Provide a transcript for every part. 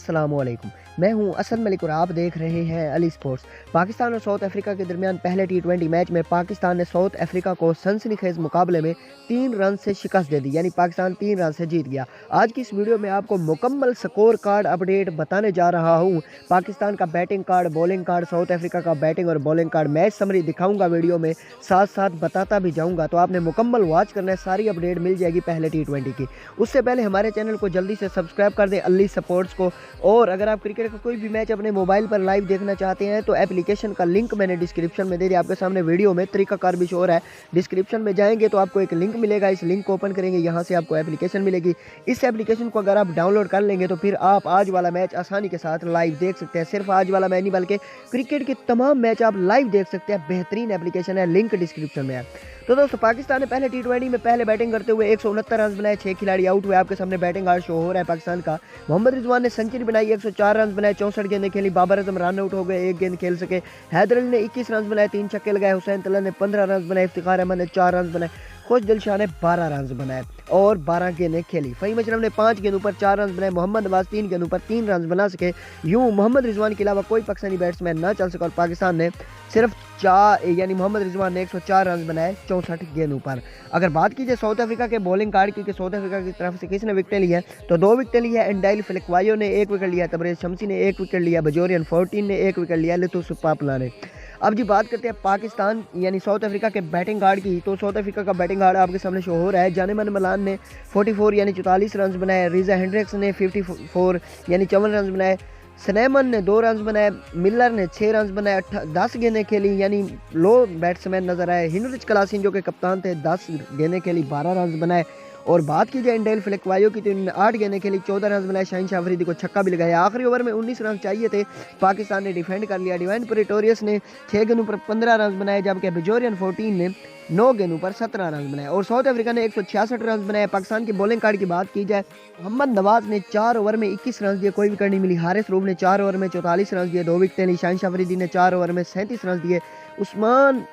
अस्सलामुअलैकुम। मैं हूं असद मलिक और आप देख रहे हैं अली स्पोर्ट्स। पाकिस्तान और साउथ अफ्रीका के दरमियान पहले T20 मैच में पाकिस्तान ने साउथ अफ्रीका को सनसनीखेज मुकाबले में 3 रन से शिकस्त दे दी, यानी पाकिस्तान 3 रन से जीत गया। आज की इस वीडियो में आपको मुकम्मल स्कोर कार्ड अपडेट बताने जा रहा हूं। पाकिस्तान का batting card, bowling card, south Africa का बैटिंग और बॉलिंग कार्ड, मैच समरी दिखाऊंगा वीडियो में, साथ साथ बताता भी जाऊंगा। तो आपने मुकम्मल वॉच करना है, सारी अपडेट मिल जाएगी पहले T20 की। उससे पहले हमारे चैनल को जल्दी से सब्सक्राइब कर दें, अली स्पोर्ट्स को। और अगर आप क्रिकेट का कोई भी मैच अपने मोबाइल पर लाइव देखना चाहते हैं तो एप्लीकेशन का लिंक मैंने डिस्क्रिप्शन में दे दिया, आपके सामने वीडियो में तरीकाकार भी शो हो रहा है। डिस्क्रिप्शन में जाएंगे तो आपको एक लिंक मिलेगा, इस लिंक को ओपन करेंगे, यहाँ से आपको एप्लीकेशन मिलेगी। इस एप्लीकेशन को अगर आप डाउनलोड कर लेंगे तो फिर आप आज वाला मैच आसानी के साथ लाइव देख सकते हैं। सिर्फ आज वाला मैच नहीं बल्कि क्रिकेट के तमाम मैच आप लाइव देख सकते हैं। बेहतरीन एप्लीकेशन है, लिंक डिस्क्रिप्शन में है। तो दोस्तों, पाकिस्तान ने पहले T20 में पहले बैटिंग करते हुए 169 रन बनाए, 6 खिलाड़ी आउट हुए। आपके सामने बैटिंग कार्ड शो हो रहा है पाकिस्तान का। मोहम्मद रिजवान ने सेंचुरी बनाई, 104 रन बनाए, 64 गेंदें खेली। बाबर आजम रन आउट हो गए, 1 गेंद खेल सके। हैदर अली ने 21 रन बनाए, 3 छक्के लगाए। हुसैन तलत ने 15 रन बनाए, इफ्तिखार अहमद ने 4 रन बनाए, खुश दिलशाह ने 12 रन बनाए और 12 गेंदें खेली। फ़हीम अशरफ ने 5 गेंदों पर 4 रन बनाए। मोहम्मद नवाज 3 गेंदों पर 3 रन बना सके। यूं मोहम्मद रिजवान के अलावा कोई पाकिस्तानी बैट्समैन ना चल सका और पाकिस्तान ने सिर्फ 4 यानी मोहम्मद रिजवान ने 104 रन बनाए 64 गेंदों पर। अगर बात कीजिए साउथ अफ्रीका के बॉलिंग कार्ड की कि साउथ अफ्रीका की तरफ से किसने विकेट ली है, तो 2 विकेट ली है। एंडाइल फिलकवायो ने 1 विकेट लिया, तबरेज़ शमसी ने 1 विकेट लिया, बजोरियन 14 ने 1 विकेट लिया, लिथुस पापला ने। अब जी बात करते हैं पाकिस्तान यानी साउथ अफ्रीका के बैटिंग कार्ड की। तो साउथ अफ्रीका का बैटिंग कार्ड आपके सामने शो हो रहा है। जानेमन मलान ने 44 यानी 44 रन बनाए। रीजा हेंड्रिक्स ने 54 यानी 54 रन बनाए। स्नेमन ने 2 रन बनाए। मिलर ने 6 रन बनाए, 10 गेंदें खेली, यानी लो बैट्समैन नजर आए। हिनरिच क्लासिन जो कि कप्तान थे 10 गेंदें खेली, 12 रन बनाए। और बात की जाए एंडेल फिलकवायो की तो इन्होंने 8 गेंदें खेली, 14 रन बनाए। शाहीन शाह अफरीदी को छक्का भी लगाया। आखिरी ओवर में 19 रन चाहिए थे, पाकिस्तान ने डिफेंड कर लिया। डिवाइन प्रेटोरियस ने 6 गेंदों पर 15 रन बनाए, जबकि बजोरियन 14 ने 9 गेंदों पर 17 रन बनाए। और साउथ अफ्रीका ने 166 रन बनाए। पाकिस्तान की बॉलिंग कार्ड की बात की जाए, मोहम्मद नवाज ने 4 ओवर में 21 रन दिए, कोई विकेट नहीं मिली। हारिस रूफ ने 4 ओवर में 44 रन दिए, 2 विकेटें ली। शाहीन शाह अफरीदी ने 4 ओवर में 37 रन दिए। उस्मान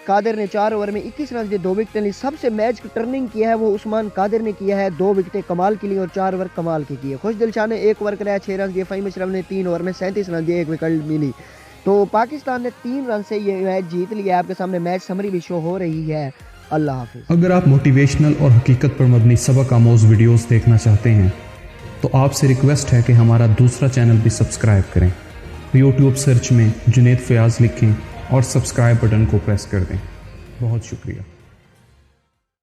कादिर ने 4 ओवर में 21 रन दिए, 2 विकेटें ली। सबसे मैच की टर्निंग किया है वो उस्मान कादिर ने किया है, 2 विकेटें कमाल की ली और 4 ओवर कमाल के किए। खुश दिलशाह ने 1 ओवर कराया, 6 रन दिए। फ़हीम अशरफ ने 3 ओवर में 37 रन दिए, 1 विकेट मिली। तो पाकिस्तान ने 3 रन से ये मैच जीत लिया। आपके सामने मैच समरी भी शो हो रही है। अल्लाह हाफिज़। अगर आप मोटिवेशनल और हकीकत पर मबनी सबक आमोज वीडियोस देखना चाहते हैं तो आपसे रिक्वेस्ट है कि हमारा दूसरा चैनल भी सब्सक्राइब करें। यूट्यूब सर्च में जुनैद फयाज लिखें और सब्सक्राइब बटन को प्रेस कर दें। बहुत शुक्रिया।